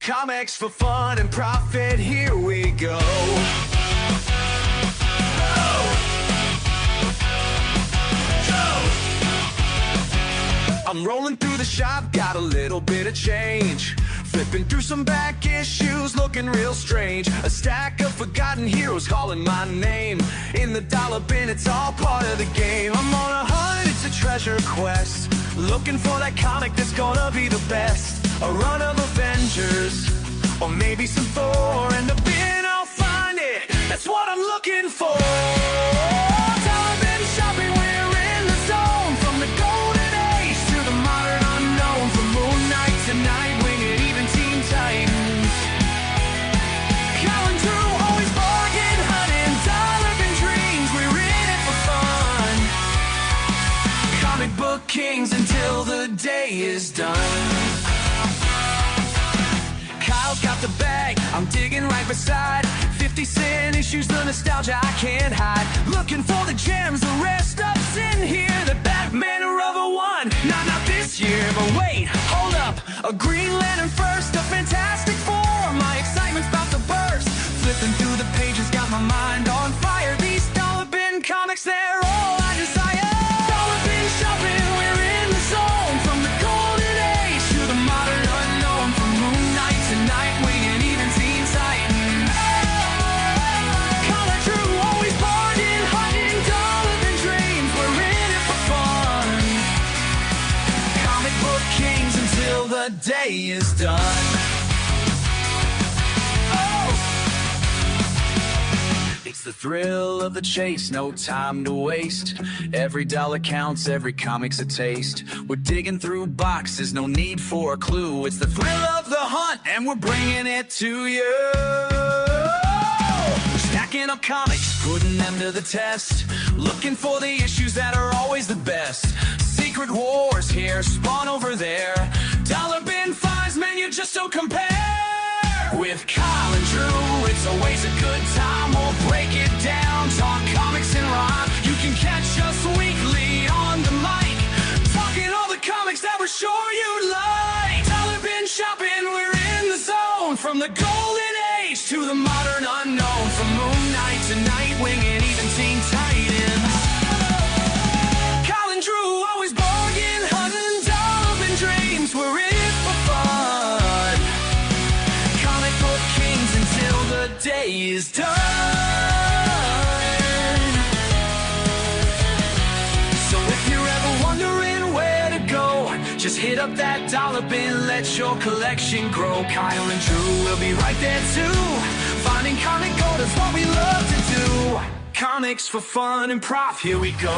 Comics for fun and profit, here we go. I'm rolling through the shop, got a little bit of change. Flipping through some back issues, looking real strange. A stack of forgotten heroes calling my name. In the dollar bin, it's all part of the game. I'm on a hunt, it's a treasure quest. Looking for that comic that's gonna be the best. A run of Avengers, or maybe some Thor. In the bin, I'll find it, that's what I'm looking for. Dollar bin shopping, we're in the zone. From the golden age to the modern unknown. From Moon Knight to Nightwing and even Teen Titans. Kyle and Drew always bargain hunting. Dollar bin dreams, we're in it for fun. Comic book kings until the day is done. Kyle's got the bag, I'm digging right beside. 50-cent issues, the nostalgia I can't hide. Looking for the gems, the rest up's in here. The Batman Rover one, not this year. But wait, hold up, a Green Lantern first, a Fantastic Four. My excitement's about to burst. Flipping through the pages, got my mind on fire. These dollar bin comics, they're all I desire. Dollar bin shopping, we're in the zone. From the golden age to the modern unknown. From Moon Knight to Nightwing and even Teen Titans. Kyle and Drew always bargain hunting. Dollar bin dreams, we're in it for fun. Comic book kings until the day is done. It's the thrill of the chase, no time to waste. Every dollar counts, every comic's a taste. We're digging through boxes, no need for a clue. It's the thrill of the hunt, and we're bringing it to you. Stacking up comics, putting them to the test. Looking for the issues that are always the best. Secret wars here, spawn over there. Dollar bin finds, man, you just don't compare. With Kyle and Drew, it's always a good time. We'll break it down, talk comics and rhyme. You can catch us weekly on the mic, talking all the comics that we're sure you like. Dollar bin shopping, we're in the zone. From the golden age to the modern unknown. From Moon Knight to Nightwing and even Teen Titans. Kyle and Drew always bargain hunting. Dollar bin dreams, we're in it for fun. Comic book kings until the day is done. So if you're ever wondering where to go, just hit up that dollar bin, let your collection grow. Kyle and Drew will be right there too. Finding comic gold is what we love to do. Comics for fun and prof, here we go.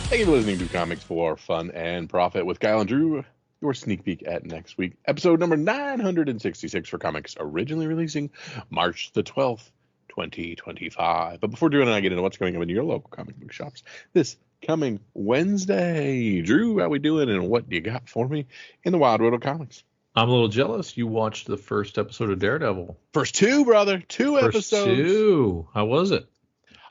Thank you for listening to Comics for Fun and Profit with Kyle and Drew. Your sneak peek at next week. Episode number 966 for comics, originally releasing March the 12th, 2025. But before Drew and I get into what's going on in your local comic book shops this coming Wednesday, Drew, how we doing and what do you got for me in the Wild World of Comics? I'm a little jealous. You watched the first episode of Daredevil. First two, brother. Two episodes. How was it?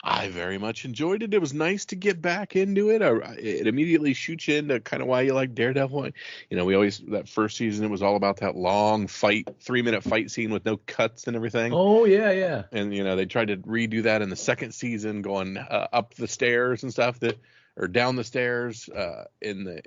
I very much enjoyed it. It was nice to get back into it. It immediately shoots you into kind of why you like Daredevil. You know, we always, that first season, it was all about that long fight, 3-minute fight scene with no cuts and everything. Oh, yeah. And, you know, they tried to redo that in the second season, going up the stairs and stuff, or down the stairs in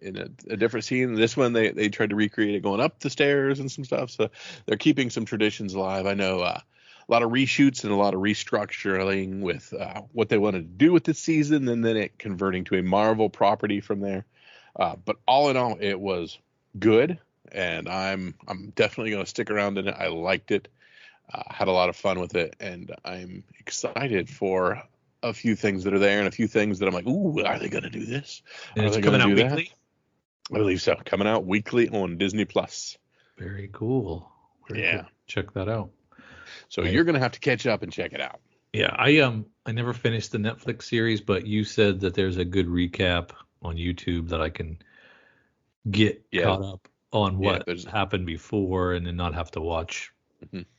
a different scene. This one, they tried to recreate it going up the stairs and some stuff. So they're keeping some traditions alive. I know a lot of reshoots and a lot of restructuring with what they wanted to do with this season, and then it converting to a Marvel property from there. But all in all, it was good, and I'm definitely going to stick around in it. I liked it, had a lot of fun with it, and I'm excited for a few things that are there and a few things that I'm like, ooh, are they going to do this? And are it's they coming out do weekly? That? I believe so. Coming out weekly on Disney Plus. Very cool. Very cool. Check that out. So you're going to have to catch up and check it out. Yeah, I never finished the Netflix series, but you said that there's a good recap on YouTube that I can get caught up on what happened before and then not have to watch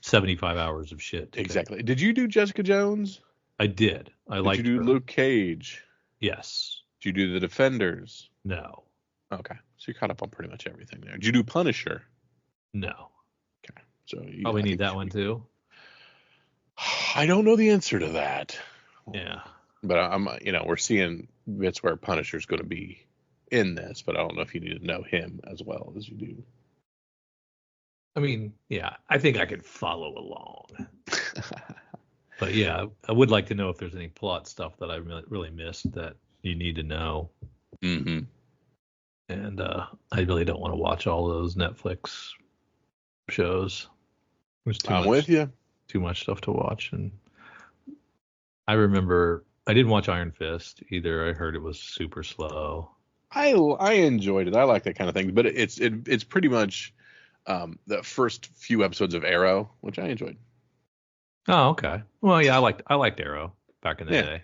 75 hours of shit. Exactly. Did you do Jessica Jones? I did. Did you do Luke Cage? Yes. Did you do The Defenders? No. Okay. So you caught up on pretty much everything there. Did you do Punisher? No. Okay. So you probably need that one too. I don't know the answer to that. Yeah. But I'm, we're seeing bits where Punisher's going to be in this, but I don't know if you need to know him as well as you do. I mean, yeah, I think I could follow along. But yeah, I would like to know if there's any plot stuff that I really missed that you need to know. Mm-hmm. And I really don't want to watch all those Netflix shows. There's with you. Too much stuff to watch. And I remember I didn't watch Iron Fist either. I heard it was super slow. I enjoyed it. I like that kind of thing, but it's pretty much the first few episodes of Arrow, which I enjoyed. Oh, okay. Well, yeah, I liked Arrow back in the day.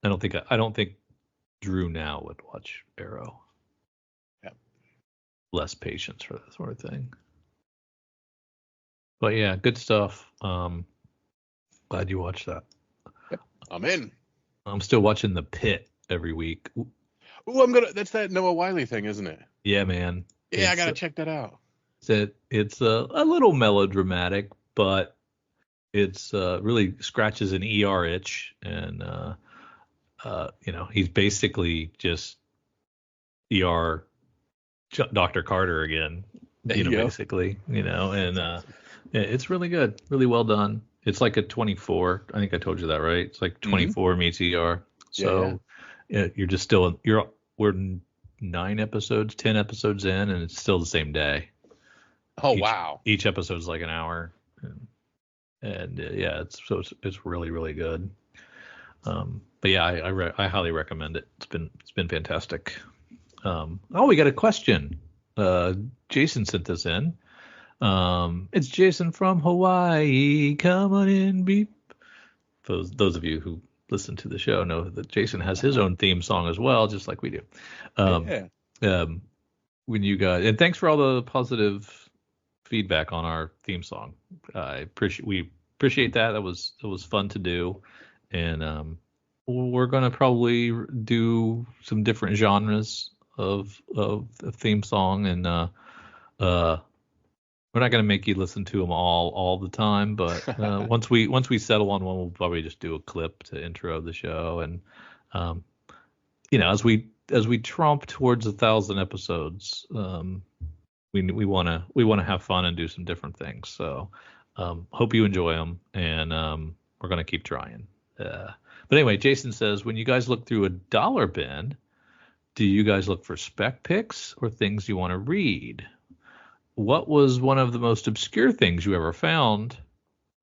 I don't think Drew now would watch Arrow. Yeah. Less patience for that sort of thing. But yeah, good stuff. Glad you watched that. Yep. I'm in. I'm still watching The Pit every week. Ooh, that's that Noah Wiley thing, isn't it? Yeah, man. Yeah, I gotta check that out. It's a little melodramatic, but it's really scratches an ER itch, and he's basically just ER Dr. Carter again, basically, and it's really good, really well done. It's like a 24. I think I told you that, right? It's like 24 meets ER. So we're 10 episodes in, and it's still the same day. Oh, wow. Each episode's like an hour. And it's really, really good. But yeah, I highly recommend it. It's been fantastic. We got a question. Jason sent this in. It's Jason from Hawaii. Come on in, beep. Those of you who listen to the show know that Jason has his own theme song as well, just like we do. When you guys, and thanks for all the positive feedback on our theme song. We appreciate that. That was fun to do, and we're gonna probably do some different genres of theme song, and we're not gonna make you listen to them all the time, but once we settle on one, we'll probably just do a clip to intro the show, and as we tromp towards 1,000 episodes, we want to have fun and do some different things. So hope you enjoy them, and we're going to keep trying. But anyway, Jason says, when you guys look through a dollar bin, do you guys look for spec picks or things you want to read? What was one of the most obscure things you ever found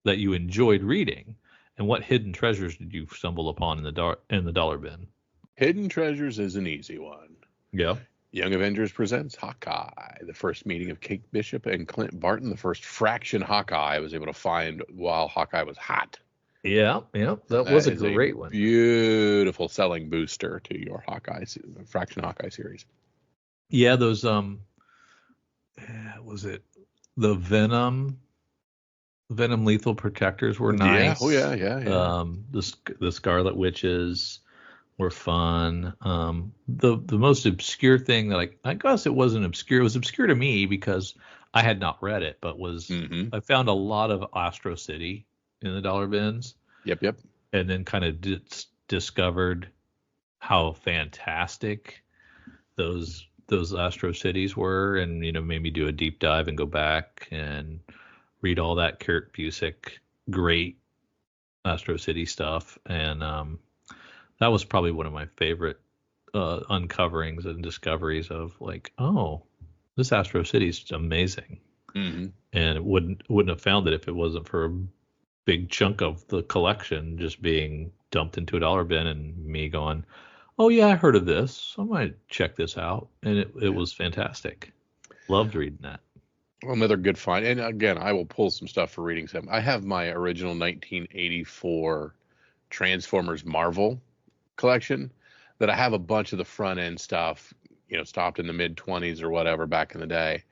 that you enjoyed reading? And what hidden treasures did you stumble upon in the dollar bin? Hidden treasures is an easy one. Yeah. Young Avengers presents Hawkeye, the first meeting of Kate Bishop and Clint Barton, the first fraction Hawkeye I was able to find while Hawkeye was hot. Yeah, that was a great one. Beautiful selling booster to your fraction Hawkeye series. Yeah, those was it the Venom lethal protectors were nice. Yeah. Yeah. The Scarlet Witches were fun. The most obscure thing that I guess it wasn't obscure. It was obscure to me because I had not read it, but I found a lot of Astro City in the dollar bins. Yep. And then kind of discovered how fantastic those Astro Cities were, and made me do a deep dive and go back and read all that Kurt Busiek great Astro City stuff, and that was probably one of my favorite uncoverings and discoveries of this Astro City is amazing. Mm-hmm. And it wouldn't have found it if it wasn't for a big chunk of the collection just being dumped into a dollar bin and me going, oh yeah, I heard of this, I might check this out, and it was fantastic. Loved reading that. Well, another good find, and again, I will pull some stuff for reading some. I have my original 1984 Transformers Marvel collection that I have a bunch of the front end stuff, stopped in the mid 20s or whatever back in the day,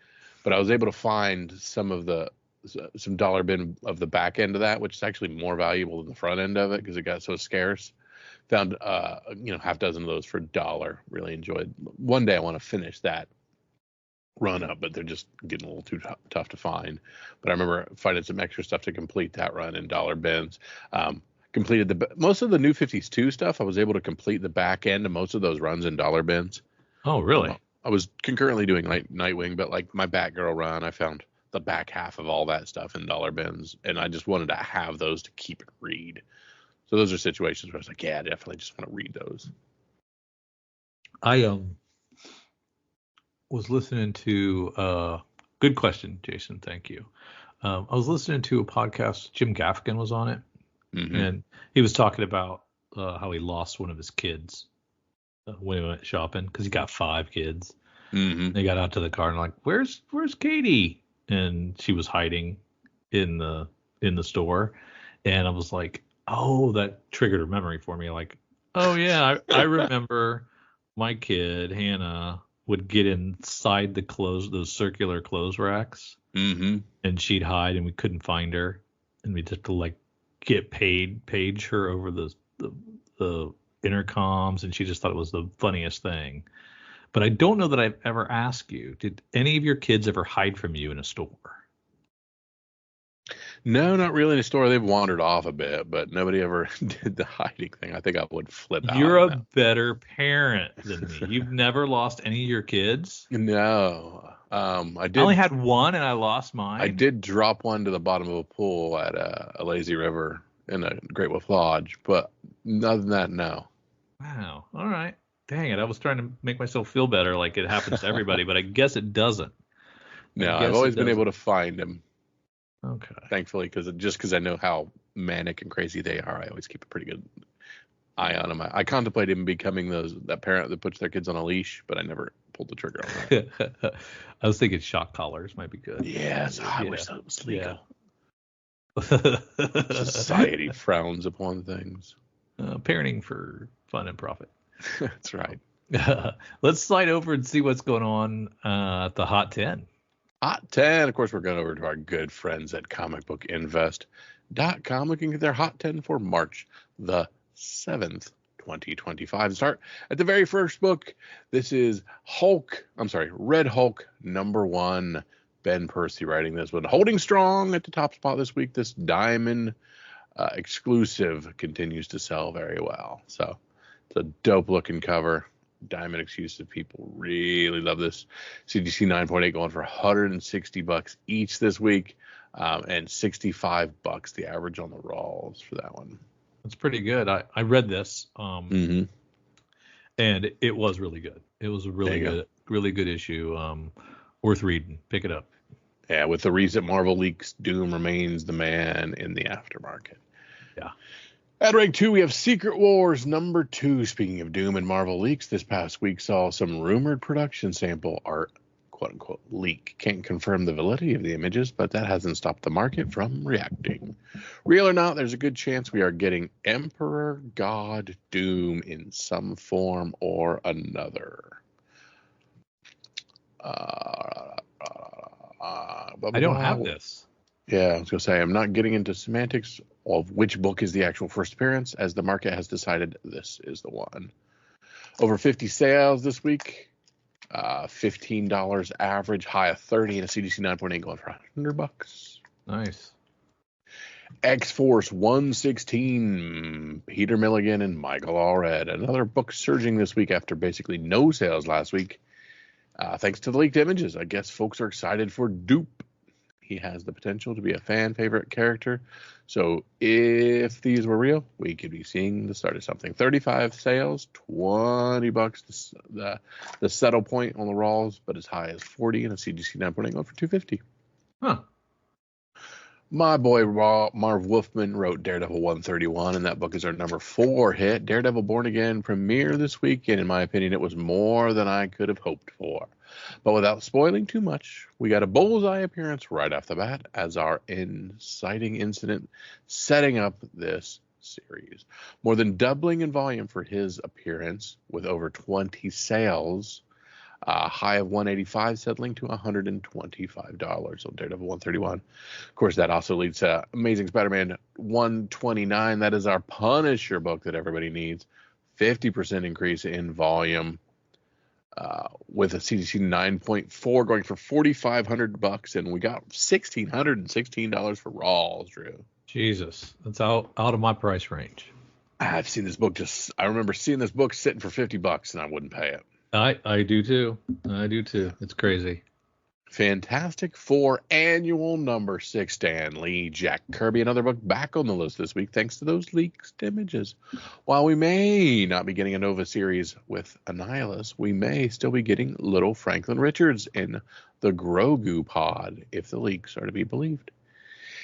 but I was able to find some dollar bin of the back end of that, which is actually more valuable than the front end of it because it got so scarce. Found half dozen of those for $1. Really enjoyed. One day I want to finish that run up, but they're just getting a little too tough to find. But I remember finding some extra stuff to complete that run in dollar bins. Completed most of the New 52 stuff. I was able to complete the back end of most of those runs in dollar bins. Oh, really? I was concurrently doing Nightwing, but like my Batgirl run, I found the back half of all that stuff in dollar bins, and I just wanted to have those to keep and read. So those are situations where I was like, yeah, I definitely just want to read those. I was listening to good question, Jason. Thank you. I was listening to a podcast. Jim Gaffigan was on it, and he was talking about how he lost one of his kids when he went shopping, because he got 5 kids. They got out to the car and like, where's Katie? And she was hiding in the store. And I was like, oh, that triggered a memory for me. Like, oh yeah, I remember my kid Hannah would get inside those circular clothes racks, and she'd hide, and we couldn't find her, and we'd have to like page her over the intercoms, and she just thought it was the funniest thing. But I don't know that I've ever asked you, did any of your kids ever hide from you in a store? No, not really in a store. They've wandered off a bit, but nobody ever did the hiding thing. I think I would flip out. You're a better parent than me. You've never lost any of your kids? No. I did. I only had one, and I lost mine. I did drop one to the bottom of a pool at a lazy river in a Great Wolf Lodge, but other than that, no. Wow. All right. Dang it. I was trying to make myself feel better, like it happens to everybody, but I guess it doesn't. No, I've always been able to find them. Okay. Thankfully, because I know how manic and crazy they are, I always keep a pretty good eye on them. I contemplated even becoming that parent that puts their kids on a leach, but I never pulled the trigger on that. I was thinking shock collars might be good. Yes, I wish that was legal. Yeah. Society frowns upon things. Parenting for fun and profit. That's right. Let's slide over and see what's going on at the Hot 10. Hot 10. Of course, we're going over to our good friends at comicbookinvest.com, looking at their Hot 10 for March the 7th, 2025. Start at the very first book. This is Red Hulk #1. Ben Percy writing this one. Holding strong at the top spot this week. This Diamond exclusive continues to sell very well. So it's a dope looking cover. Diamond exclusive, people really love this. CGC 9.8 going for $160 each this week, and $65 the average on the Rawls for that one. That's pretty good. I read this, and it was really good. It was a really good issue. Worth reading. Pick it up. Yeah, with the recent Marvel leaks, Doom remains the man in the aftermarket. Yeah. At rank 2, we have Secret Wars #2. Speaking of Doom and Marvel leaks, this past week saw some rumored production sample art, quote-unquote, leak. Can't confirm the validity of the images, but that hasn't stopped the market from reacting. Real or not, there's a good chance we are getting Emperor God Doom in some form or another. I don't have this. Yeah, I was going to say, I'm not getting into semantics of which book is the actual first appearance, as the market has decided this is the one. Over 50 sales this week. $15 average, high of 30, and a CGC 9.8 going for $100. Nice. X-Force 116, Peter Milligan and Michael Allred. Another book surging this week after basically no sales last week. Thanks to the leaked images, I guess folks are excited for Doop. He has the potential to be a fan favorite character. So if these were real, we could be seeing the start of something. 35 sales, $20 the settle point on the Rawls, but as high as 40, and a CGC 9.8 going for $250. Huh. My boy Marv Wolfman wrote Daredevil 131, and that book is our #4 hit. Daredevil Born Again premiere this week, and in my opinion, it was more than I could have hoped for. But without spoiling too much, we got a bullseye appearance right off the bat as our inciting incident setting up this series. More than doubling in volume for his appearance with over 20 sales. High of 185 settling to $125 on Daredevil 131. Of course, that also leads to Amazing Spider-Man 129. That is our Punisher book that everybody needs. 50% increase in volume. with a CGC 9.4 going for $4,500, and we got $1,616 for Rawls, Drew. Jesus, that's out of my price range. I've seen this book I remember seeing this book sitting for $50 and I wouldn't pay it. I do too. It's crazy. Fantastic Four annual number 6, Stan Lee, Jack Kirby, another book back on the list this week thanks to those leaked images. While we may not be getting a Nova series with Annihilus, we may still be getting little Franklin Richards in the Grogu pod if the leaks are to be believed.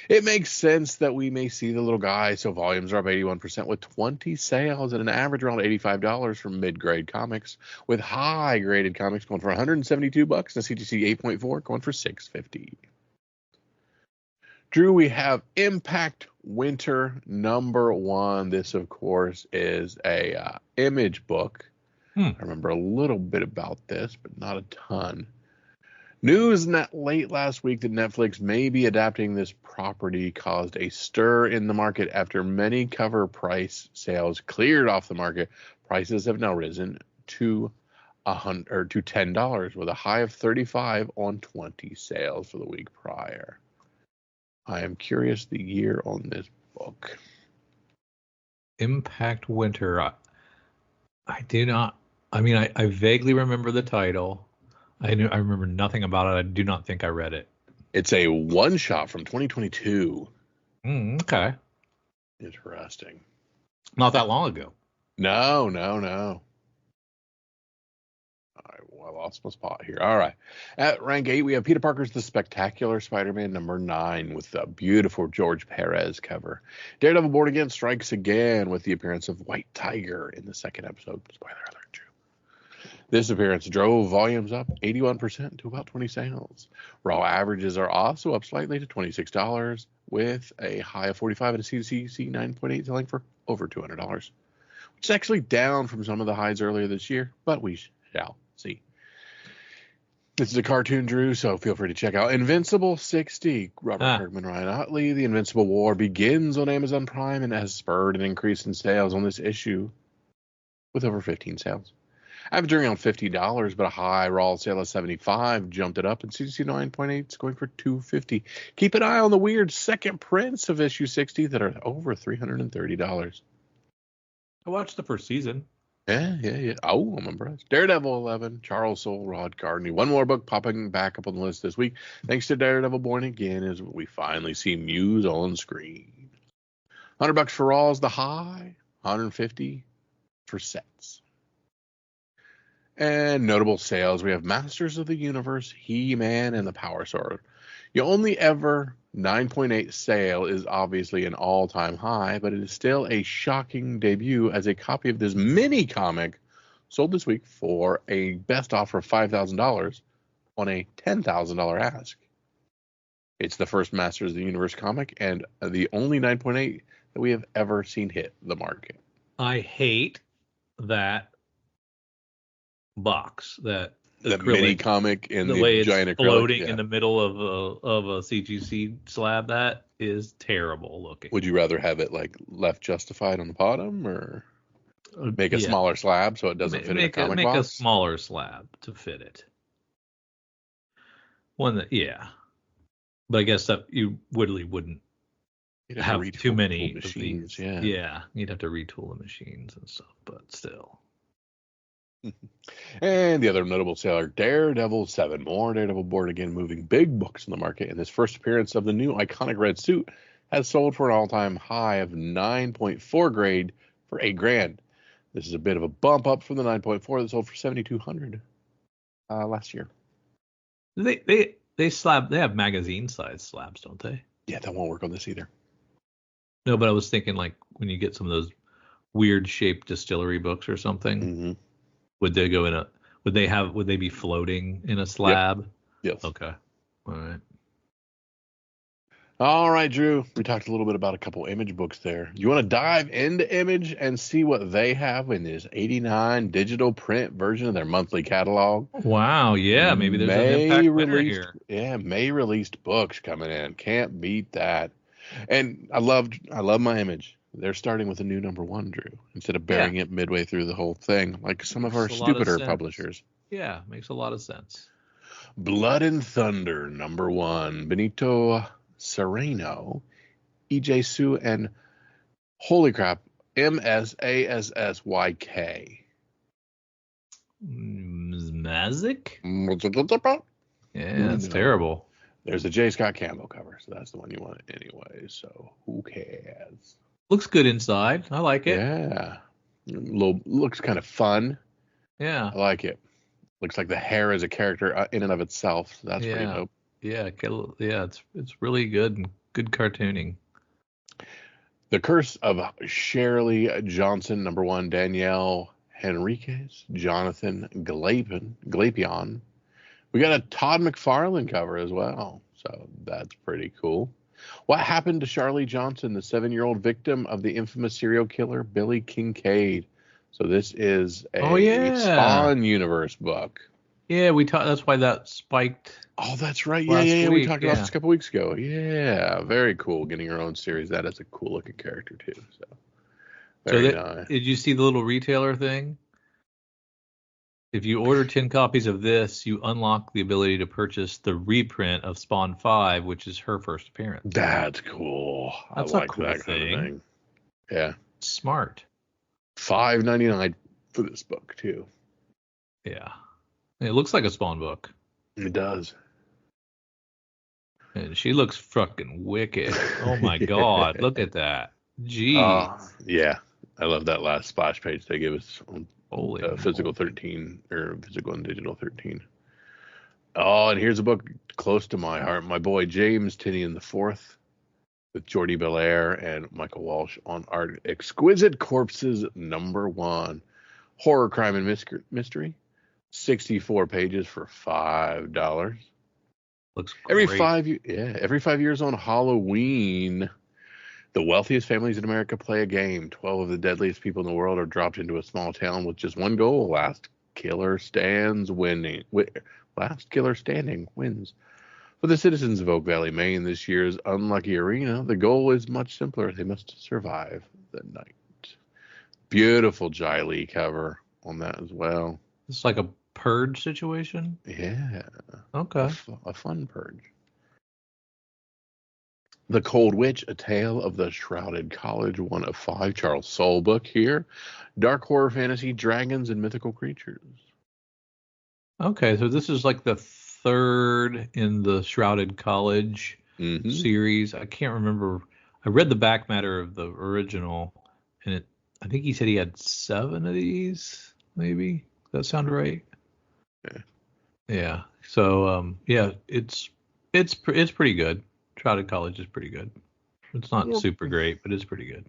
It makes sense that we may see the little guy, so volumes are up 81% with 20 sales at an average around $85 from mid-grade comics, with high-graded comics going for $172 and a CGC 8.4 going for $650. Drew, we have Impact Winter #1. This, of course, is a image book. I remember a little bit about this, but not a ton. News late last week that Netflix may be adapting this property caused a stir in the market after many cover price sales cleared off the market. Prices have now risen to $10 with a high of $35 on 20 sales for the week prior. I am curious the year on this book. Impact Winter. I do not. I mean, I vaguely remember the title. I remember nothing about it. I do not think I read it. It's a one-shot from 2022. Okay. Interesting. Not that long ago. No. All right, well, I lost my spot here. All right. At rank 8, we have Peter Parker's The Spectacular Spider-Man #9 with the beautiful George Perez cover. Daredevil Born Again strikes again with the appearance of White Tiger in the second episode. Spoiler alert, Drew. This appearance drove volumes up 81% to about 20 sales. Raw averages are also up slightly to $26 with a high of 45 and a CGC 9.8 selling for over $200, which is actually down from some of the highs earlier this year, but we shall see. This is a cartoon, Drew, so feel free to check out Invincible 60. Robert Kirkman, Ryan Otley. The Invincible War begins on Amazon Prime and has spurred an increase in sales on this issue with over 15 sales. Averaging around $50, but a high raw sale of $75 jumped it up, and CGC 9.8 is going for $250. Keep an eye on the weird second prints of issue 60 that are over $330. I watched the first season. Yeah. Oh, I'm impressed. Daredevil 11, Charles Soule, Rod Gardner. One more book popping back up on the list this week. Thanks to Daredevil Born Again, as we finally see Muse on screen. $100 for Raw is the high, $150 for sets. And notable sales, we have Masters of the Universe, He-Man, and the Power Sword. You only ever 9.8 sale is obviously an all-time high, but it is still a shocking debut as a copy of this mini comic sold this week for a best offer of $5,000 on a $10,000 ask. It's the first Masters of the Universe comic and the only 9.8 that we have ever seen hit the market. I hate that box, that mini comic in the way giant it's acrylic, floating in the middle of a CGC slab. That is terrible looking. Would you rather have it like left justified on the bottom, or make a smaller slab so it doesn't fit in a comic box? Make a smaller slab to fit it. But I guess that you wouldn't have too many machines. Yeah, you'd have to retool the machines and stuff, but still. And the other notable seller, Daredevil 7. More Daredevil Born Again moving big books in the market, and this first appearance of the new iconic red suit has sold for an all-time high of 9.4 grade for $8,000. This is a bit of a bump up from the 9.4 that sold for $7,200 last year. They have magazine size slabs, don't they? Yeah, that won't work on this either. No, but I was thinking like when you get some of those weird shaped distillery books or something. Mm-hmm. Would they go in a? Would they be floating in a slab? Yep. Yes. Okay. All right, Drew. We talked a little bit about a couple Image books there. You want to dive into Image and see what they have in this 89 digital print version of their monthly catalog? Wow. Yeah. Maybe there's an Impact winner here. Yeah. May released books coming in. Can't beat that. And I love my Image. They're starting with a new #1, Drew, instead of burying it midway through the whole thing, like some of our stupider publishers. Yeah, makes a lot of sense. Blood and Thunder, #1. Benito Sereno, EJ Sue, and holy crap, MSASSYK. Mazik? Yeah, that's No. terrible. There's a J. Scott Campbell cover, so that's the one you want anyway. So who cares? Looks good inside. I like it. Yeah. Looks kind of fun. Yeah. I like it. Looks like the hair is a character in and of itself. So that's pretty dope. Yeah, it's really good and good cartooning. The Curse of Shirley Johnson, #1. Danielle Henriquez, Jonathan Glapion. We got a Todd McFarlane cover as well, so that's pretty cool. What happened to Charlie Johnson, the 7-year-old victim of the infamous serial killer Billy Kincaid? So this is a Spawn Universe book. Yeah, we talked. That's why that spiked. Oh, that's right. Yeah. We talked about this a couple weeks ago. Yeah, very cool. Getting her own series. That is a cool looking character too. So very nice. Did you see the little retailer thing? If you order 10 copies of this, you unlock the ability to purchase the reprint of Spawn 5, which is her first appearance. That's cool. That's I like a cool that kind of thing. Yeah. Smart. $5.99 for this book too. Yeah. It looks like a Spawn book. It does. And she looks fucking wicked. Oh my God. Look at that. Jeez. Yeah. I love that last splash page they give us on Physical 13 or Physical and Digital 13. Oh, and here's a book close to my heart. My boy James Tinian IV with Jordi Belair and Michael Walsh on art. Exquisite Corpses #1. Horror, crime, and mystery. 64 pages for $5. Looks great. Every 5 years on Halloween, the wealthiest families in America play a game. 12 of the deadliest people in the world are dropped into a small town with just one goal: last killer standing wins. For the citizens of Oak Valley, Maine, this year's Unlucky Arena, the goal is much simpler. They must survive the night. Beautiful Jai Lee cover on that as well. It's like a purge situation? Yeah. Okay. A fun purge. The Cold Witch, A Tale of the Shrouded College, 1 of 5. Charles Soule book here. Dark horror fantasy, dragons, and mythical creatures. Okay, so this is like the third in the Shrouded College series. I can't remember. I read the back matter of the original, and I think he said he had 7 of these, maybe. Does that sound right? Yeah. So it's pretty good. Shrouded College is pretty good. It's not super great, but it's pretty good.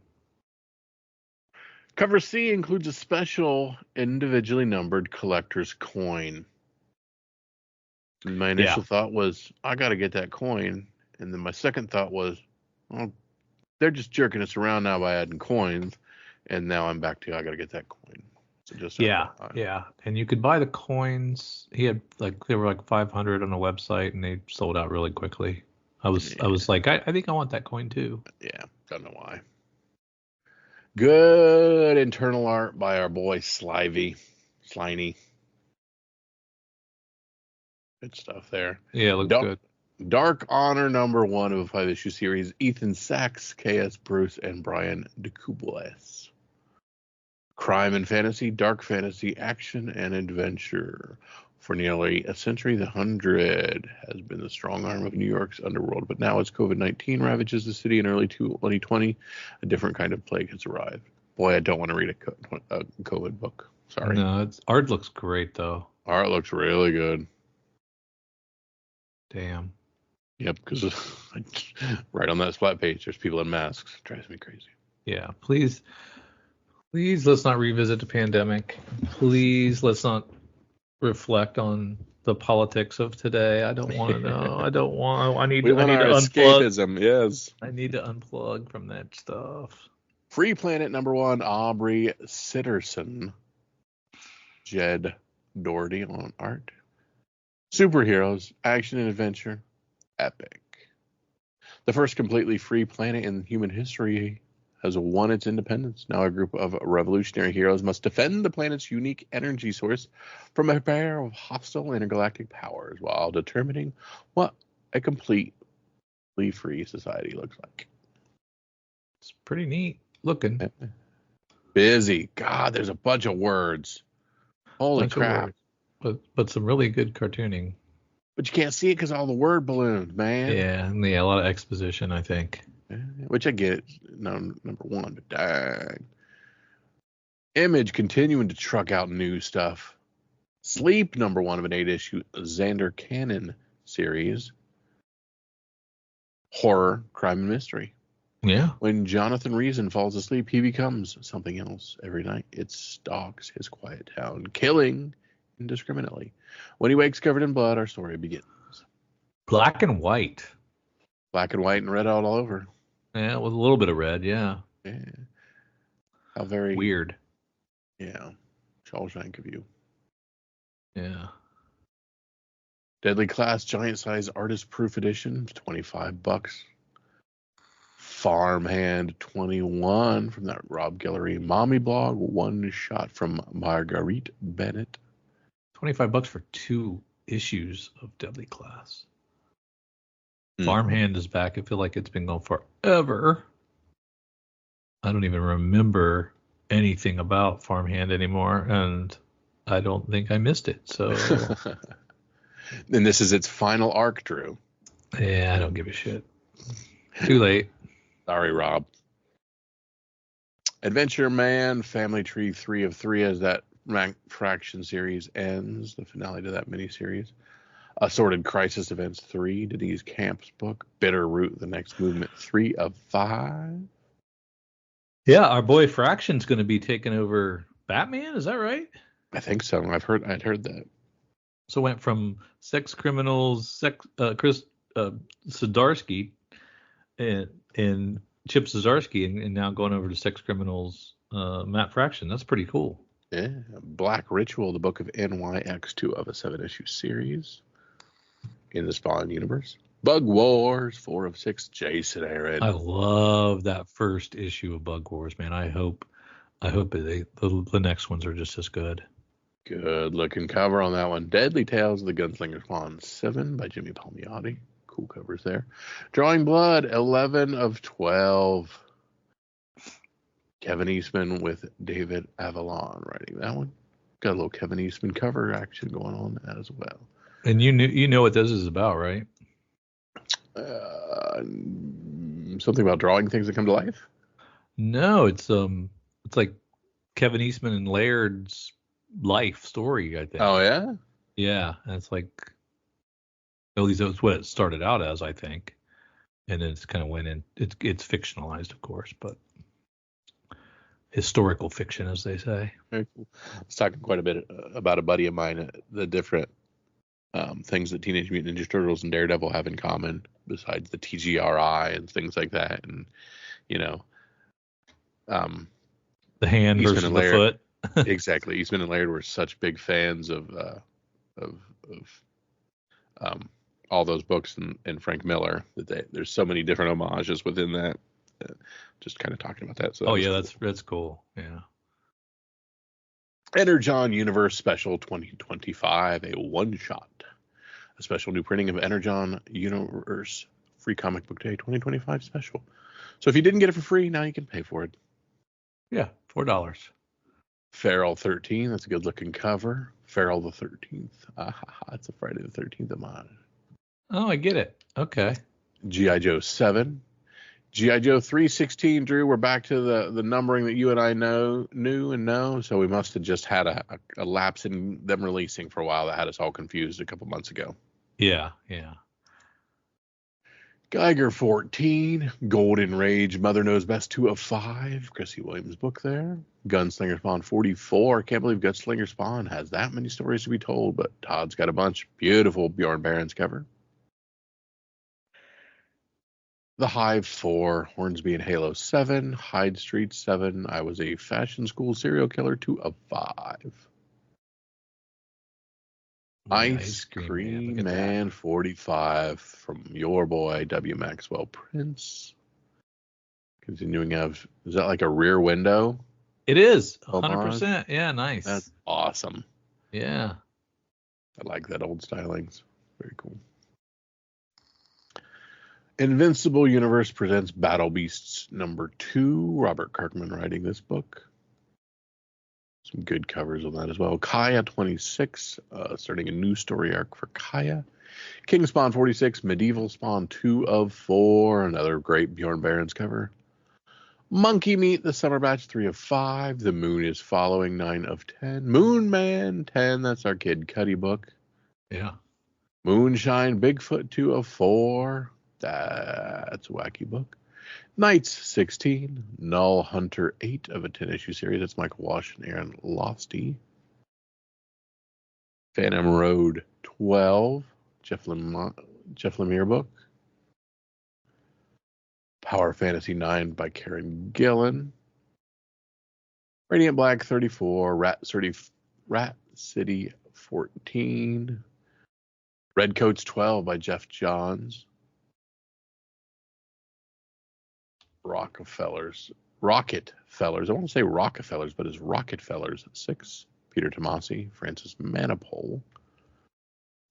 Cover C includes a special individually numbered collector's coin. My initial thought was, I got to get that coin. And then my second thought was, well, they're just jerking us around now by adding coins. And now I'm back to, I got to get that coin. So just yeah. And you could buy the coins. They were like 500 on the website, and they sold out really quickly. I was like, I think I want that coin too. Yeah, don't know why. Good internal art by our boy Sliny. Good stuff there. Yeah, it looks good. Dark Honor #1 of a 5-issue series. Ethan Sachs, K.S. Bruce, and Brian DeCoubles. Crime and fantasy, dark fantasy, action, and adventure. For nearly a century, the 100 has been the strong arm of New York's underworld, but now as COVID-19 ravages the city in early 2020, a different kind of plague has arrived. Boy, I don't want to read a COVID book. Sorry. No, art looks great, though. Art looks really good. Damn. Yep, because right on that splat page, there's people in masks. It drives me crazy. Yeah, please, let's not revisit the pandemic. Please, let's not reflect on the politics of today. I don't want to know. I need to unplug. Escapism, yes. I need to unplug from that stuff. Free Planet #1, Aubrey Sitterson. Jed Doherty on art. Superheroes, action and adventure, epic. The first completely free planet in human history has won its independence. Now a group of revolutionary heroes must defend the planet's unique energy source from a pair of hostile intergalactic powers while determining what a completely free society looks like. It's pretty neat looking. Busy. God, there's a bunch of words. Holy crap. But some really good cartooning. But you can't see it because all the word balloons, man. Yeah, and a lot of exposition, I think. Which I get. No, number one, but dang. Image continuing to truck out new stuff. Sleep, number one of an 8-issue Xander Cannon series. Horror, crime, and mystery. Yeah. When Jonathan Reason falls asleep, he becomes something else every night. It stalks his quiet town, killing indiscriminately. When he wakes covered in blood, our story begins. Black and white. Black and white and red all over. Yeah, with a little bit of red, yeah. Yeah. How very weird. Yeah. Shawshank of you. Yeah. Deadly Class giant size artist proof edition, $25. Farmhand 21 from that Rob Guillory Mommy blog, one shot from Marguerite Bennett. $25 for 2 issues of Deadly Class. Farmhand is back. I feel like it's been going forever. I don't even remember anything about Farmhand anymore, and I don't think I missed it. So, and this is its final arc, Drew. Yeah, I don't give a shit. Too late. Sorry, Rob. Adventure Man, Family Tree 3 of 3 as that Fraction series ends, the finale to that miniseries. Assorted Crisis Events 3, Denise Camp's book. Bitter Root, the next movement 3 of 5. Yeah, our boy Fraction's going to be taking over Batman. Is that right? I think so. I'd heard that. So went from sex criminals, Chris Zdarsky and Chip Zdarsky, and now going over to sex criminals, Matt Fraction. That's pretty cool. Yeah. Black Ritual, the book of NYX2 of a 7-issue series in the Spawn universe. Bug Wars, 4 of 6, Jason Aaron. I love that first issue of Bug Wars, man. I hope the next ones are just as good. Good looking cover on that one. Deadly Tales of the Gunslinger Spawn 7 by Jimmy Palmiotti. Cool covers there. Drawing Blood, 11 of 12. Kevin Eastman with David Avalon writing that one. Got a little Kevin Eastman cover action going on as well. And you know what this is about, right? Something about drawing things that come to life? No, it's like Kevin Eastman and Laird's life story, I think. Oh yeah? Yeah, and it's like, at least that's what it started out as, I think. And then it's kind of went in, it's fictionalized, of course, but historical fiction, as they say. Very cool. I was talking quite a bit about a buddy of mine, the different things that Teenage Mutant Ninja Turtles and Daredevil have in common, besides the TGRI and things like that, and the hand Eastman versus the foot. Exactly. Eastman and Laird were such big fans of all those books and Frank Miller that there's so many different homages within that. Just kind of talking about that. So that's cool. Yeah. Energon Universe Special 2025, a one-shot. A special new printing of Energon Universe Free Comic Book Day 2025 special. So if you didn't get it for free, now you can pay for it. Yeah, $4. Feral 13, that's a good-looking cover. Feral the 13th. It's a Friday the 13th of mine. Oh, I get it. Okay. G.I. Joe 7. G.I. Joe 316, Drew, we're back to the numbering that you and I knew, so we must have just had a lapse in them releasing for a while that had us all confused a couple months ago. Yeah. Geiger 14, Golden Rage, Mother Knows Best 2 of 5, Chrissy Williams' book there. Gunslinger Spawn 44, can't believe Gunslinger Spawn has that many stories to be told, but Todd's got a bunch. Beautiful Bjorn Barron's cover. The Hive 4, Hornsby and Halo 7, Hyde Street 7, I Was a Fashion School Serial Killer 2 of 5. Ice Cream Man 45 from your boy W. Maxwell Prince. Continuing is that like a Rear Window? It is 100%. Yeah, nice. That's awesome. Yeah. I like that old stylings. Very cool. Invincible Universe presents Battle Beasts #2. Robert Kirkman writing this book. Some good covers on that as well. Kaya 26, starting a new story arc for Kaya. King Spawn 46, Medieval Spawn 2 of 4, another great Bjorn Barons cover. Monkey Meat, the Summer Batch 3 of 5. The Moon is Following 9 of 10. Moon Man 10, that's our Kid Cudi book. Yeah. Moonshine Bigfoot 2 of 4. That's a wacky book. Knights 16. Null Hunter 8 of a 10-issue series. That's Michael Walsh and Aaron Losty. Phantom Road 12. Jeff Lemire book. Power Fantasy 9 by Karen Gillan. Radiant Black 34. Rat City 14. Redcoats 12 by Jeff Johns. Rockefellers. I want to say Rockefellers, but it's Rockefellers at 6. Peter Tomasi, Francis Manipole.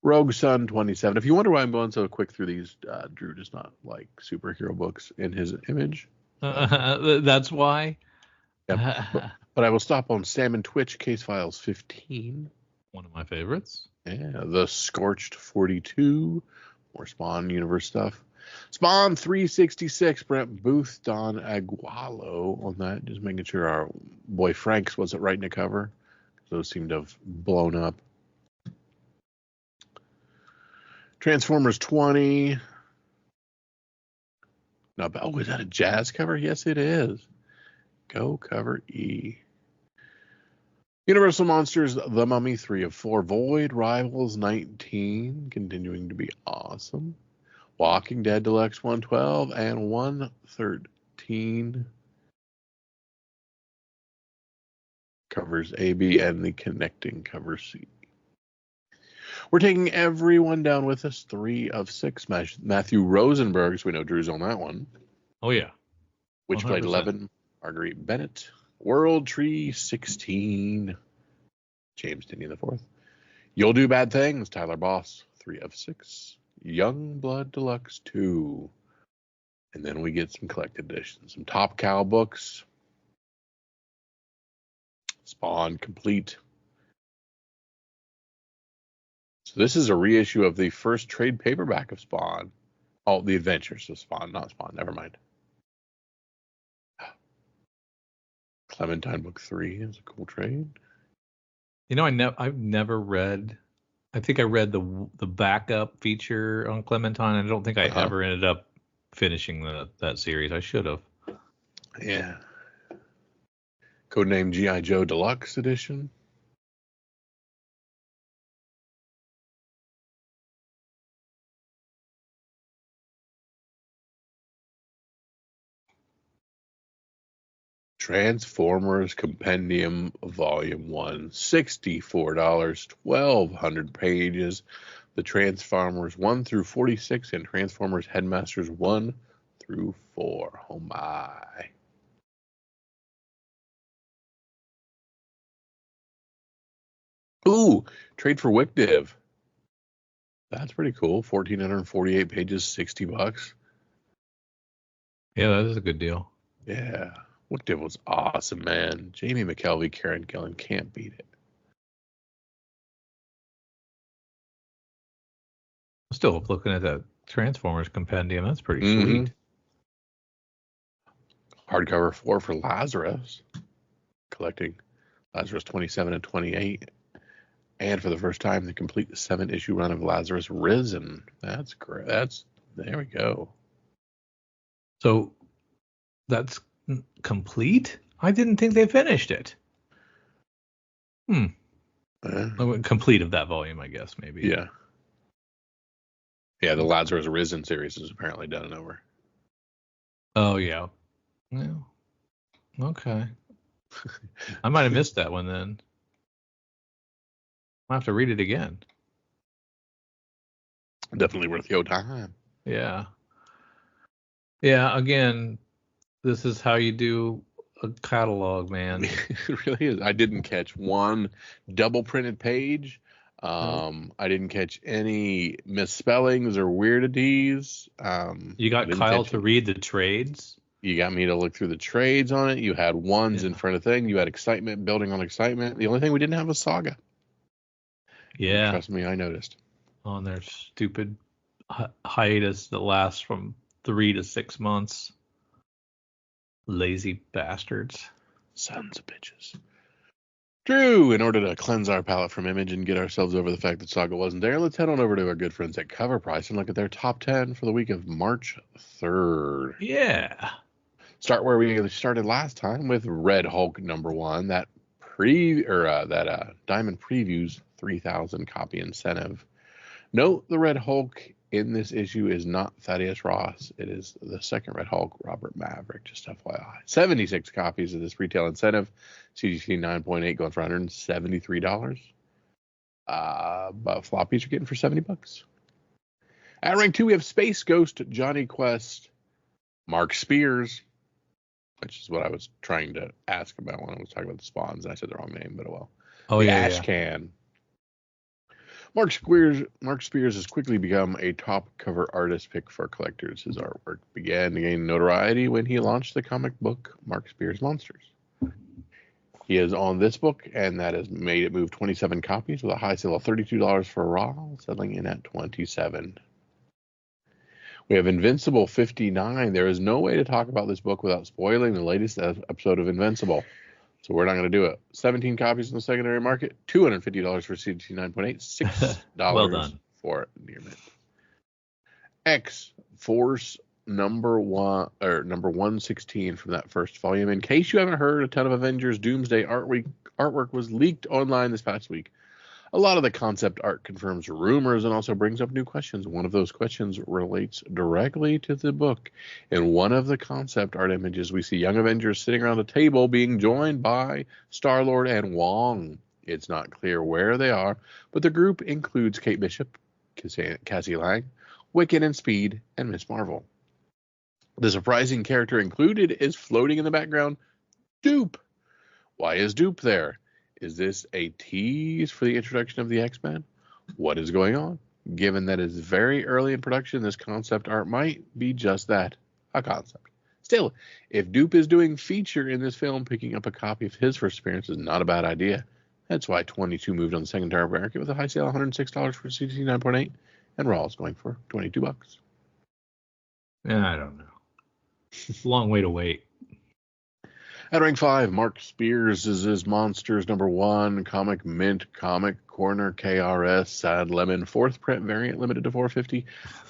Rogue Sun 27. If you wonder why I'm going so quick through these, Drew does not like superhero books in his image. That's why. Yep. But I will stop on Salmon Twitch Case Files 15. One of my favorites. Yeah, The Scorched 42. More Spawn universe stuff. Spawn 366. Brent Booth, Don Agualo on that. Just making sure our boy Franks wasn't writing a cover. Those seem to have blown up. Transformers 20. No, oh, is that a jazz cover? Yes, it is. Go cover E. Universal Monsters, The Mummy 3 of 4. Void Rivals 19. Continuing to be awesome. Walking Dead Deluxe 112 and 113. Covers A, B, and the connecting cover C. We're taking everyone down with us. 3 of 6. Matthew Rosenberg, so we know Drew's on that one. Oh, yeah. Witchblade 11. Marguerite Bennett. World Tree 16. James Denny IV. You'll Do Bad Things. Tyler Boss. 3 of 6. Young Blood Deluxe 2. And then we get some collected editions. Some Top Cow books. Spawn Complete. So this is a reissue of the first trade paperback of Spawn. Oh, The Adventures of Spawn, not Spawn. Never mind. Clementine Book 3 is a cool trade. You know, I've never read. I think I read the backup feature on Clementine. I don't think I ever ended up finishing that series. I should have. Yeah. Codename G.I. Joe Deluxe Edition. Transformers Compendium Volume 1, $64, 1,200 pages. The Transformers 1 through 46 and Transformers Headmasters 1 through 4. Oh my. Ooh, trade for Wickdiv. That's pretty cool. 1,448 pages, $60. Yeah, that is a good deal. Yeah. Wickdiv was awesome, man. Jamie McKelvey, Karen Gillan can't beat it. I'm still looking at that Transformers compendium. That's pretty sweet. Hardcover 4 for Lazarus. Collecting Lazarus 27 and 28. And for the first time, they complete the 7-issue run of Lazarus Risen. That's great. There we go. So that's complete? I didn't think they finished it. Complete of that volume, I guess, maybe. Yeah. Yeah, the Lazarus Risen series is apparently done and over. Oh, yeah. Yeah. Okay. I might have missed that one then. I'll have to read it again. Definitely worth your time. Yeah. Yeah, again, This is how you do a catalog, man. It really is. I didn't catch one double printed page. I didn't catch any misspellings or weirdities. You got Kyle to read the trades. You got me to look through the trades on it. You had ones in front of thing. You had excitement building on excitement. The only thing we didn't have was Saga. Yeah. Trust me, I noticed. On their stupid hiatus that lasts from 3 to 6 months. Lazy bastards. Sons of bitches. Drew, in order to cleanse our palate from Image and get ourselves over the fact that Saga wasn't there, let's head on over to our good friends at Cover Price and look at their top 10 for the week of March 3rd. Yeah. Start where we started last time with Red Hulk #1. That Diamond Previews 3,000 copy incentive. Note the Red Hulk in this issue is not Thaddeus Ross. It is the second Red Hulk, Robert Maverick, just FYI. 76 copies of this retail incentive. CGC 9.8 going for $173. But floppies are getting for $70. At rank 2, we have Space Ghost, Johnny Quest, Mark Spears, which is what I was trying to ask about when I was talking about the spawns. I said the wrong name, but oh well. Oh, yeah. Ash Can. Mark Spears has quickly become a top cover artist pick for collectors. His artwork began to gain notoriety when he launched the comic book Mark Spears Monsters. He is on this book, and that has made it move 27 copies with a high sale of $32 for raw, settling in at $27. We have Invincible 59. There is no way to talk about this book without spoiling the latest episode of Invincible. So we're not going to do it. 17 copies in the secondary market, $250 for CGC 9.8, $6 well done. For near mint. X Force number 116 from that first volume. In case you haven't heard, a ton of Avengers Doomsday artwork was leaked online this past week. A lot of the concept art confirms rumors and also brings up new questions. One of those questions relates directly to the book. In one of the concept art images, we see young Avengers sitting around a table being joined by Star-Lord and Wong. It's not clear where they are, but the group includes Kate Bishop, Cassie Lang, Wiccan and Speed, and Miss Marvel. The surprising character included is floating in the background, Doop. Why is Doop there? Is this a tease for the introduction of the X-Men? What is going on? Given that it's very early in production, this concept art might be just that, a concept. Still, if Doop is doing feature in this film, picking up a copy of his first appearance is not a bad idea. That's why 22 moved on the secondary market with a high sale of $106 for CGC 9.8, and Raw is going for $22. Yeah, I don't know. Long way to wait. At rank 5, Mark Spears is his Monsters #1, Comic Mint, Comic Corner, KRS, Sad Lemon, 4th print variant, limited to 450.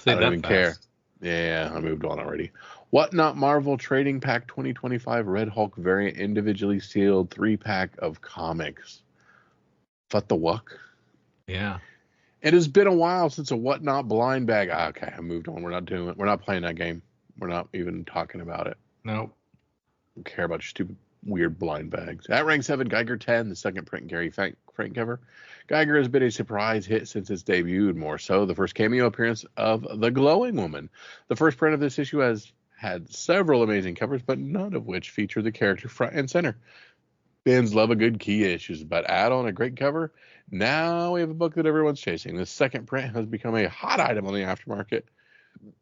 I don't even care. Yeah, I moved on already. Whatnot Marvel Trading Pack 2025 Red Hulk variant, individually sealed 3-pack of comics. What the wuck? Yeah. It has been a while since a Whatnot blind bag. Okay, I moved on. We're not doing it. We're not playing that game. We're not even talking about it. Nope. Don't care about your stupid, weird blind bags. At rank 7, Geiger 10, the second print Gary Frank cover. Geiger has been a surprise hit since its debut, more so the first cameo appearance of the Glowing Woman. The first print of this issue has had several amazing covers, but none of which feature the character front and center. Fans love a good key issues, but add on a great cover. Now we have a book that everyone's chasing. The second print has become a hot item on the aftermarket.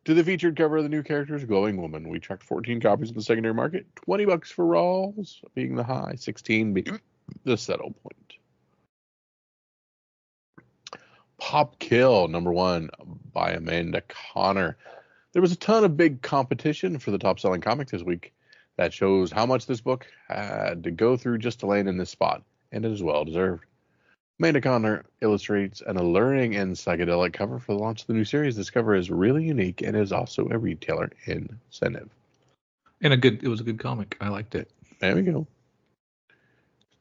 To the featured cover of the new characters, Glowing Woman. We tracked 14 copies in the secondary market, $20 for Rawls being the high, 16 being the settle point. Pop Kill #1 by Amanda Connor. There was a ton of big competition for the top selling comic this week. That shows how much this book had to go through just to land in this spot, and it is well deserved. Amanda Connor illustrates an alluring and psychedelic cover for the launch of the new series. This cover is really unique and is also a retailer incentive. And it was a good comic. I liked it. There we go.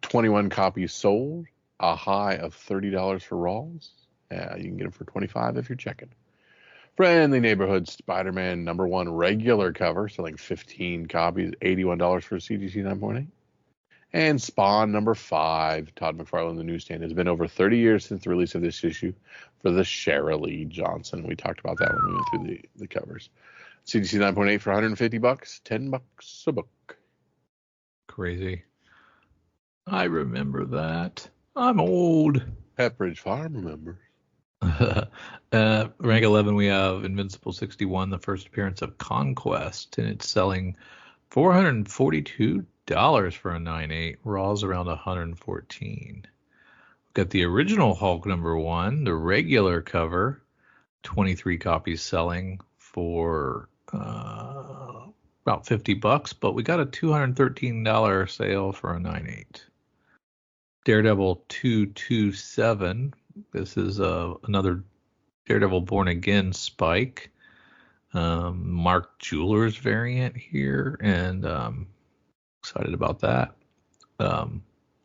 21 copies sold, a high of $30 for Rawls. You can get them for $25 if you're checking. Friendly Neighborhood Spider-Man #1 regular cover, selling 15 copies, $81 for CGC 9.8. And Spawn #5, Todd McFarlane, the newsstand. Has been over 30 years since the release of this issue for the Shara Lee Johnson. We talked about that when we went through the covers. CDC 9.8 for $150, $10 a book. Crazy. I remember that. I'm old. Pepperidge Farm remembers. Rank 11, we have Invincible 61, the first appearance of Conquest, and it's selling $442 for a 9.8. Raw's around 114. We've got the original Hulk #1, the regular cover, 23 copies selling for about $50, but we got a $213 sale for a 9.8. Daredevil 227. This is another Daredevil Born Again Spike. Mark Jewelers variant here, and excited about that. But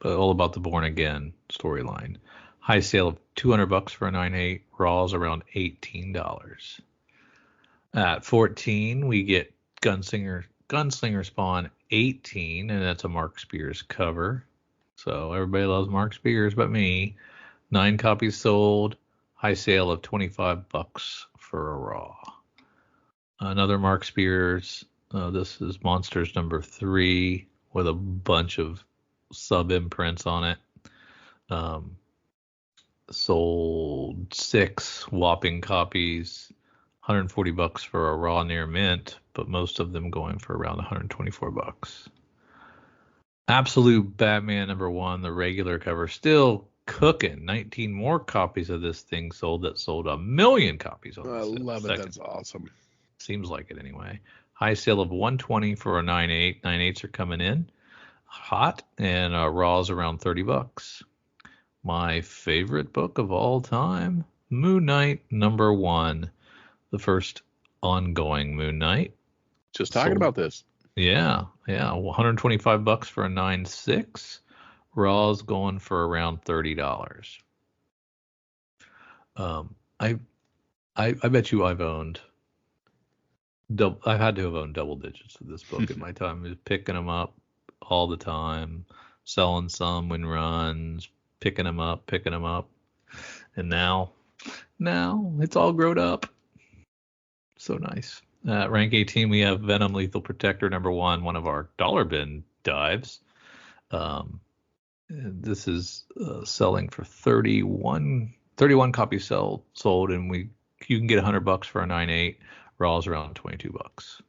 all about the Born Again storyline. High sale of $200 for a 9.8. Raw's around $18. At 14, we get Gunslinger Spawn 18, and that's a Mark Spears cover. So everybody loves Mark Spears but me. 9 copies sold. High sale of $25 for a Raw. Another Mark Spears. This is Monsters #3 with a bunch of sub imprints on it. Sold 6 whopping copies. $140 for a Raw near mint, but most of them going for around $124. Absolute Batman #1, the regular cover, still cooking. 19 more copies of this thing sold. That sold 1 million copies on I love second. it. That's awesome. Seems like it anyway. High sale of $120 for a 9.8. 9.8s are coming in hot, and Raw's around $30. My favorite book of all time, Moon Knight #1, the first ongoing Moon Knight. Just talking about this. Yeah, $125 for a 9.6. Raw's going for around $30. I bet you I've had to have owned double digits of this book in my time. Just picking them up all the time, selling some when runs, picking them up, and now it's all grown up. So nice. Rank 18, we have Venom Lethal Protector #1, one of our dollar bin dives. This is selling for 31 copies sold, and you can get $100 for a 9.8. Raw's around $22.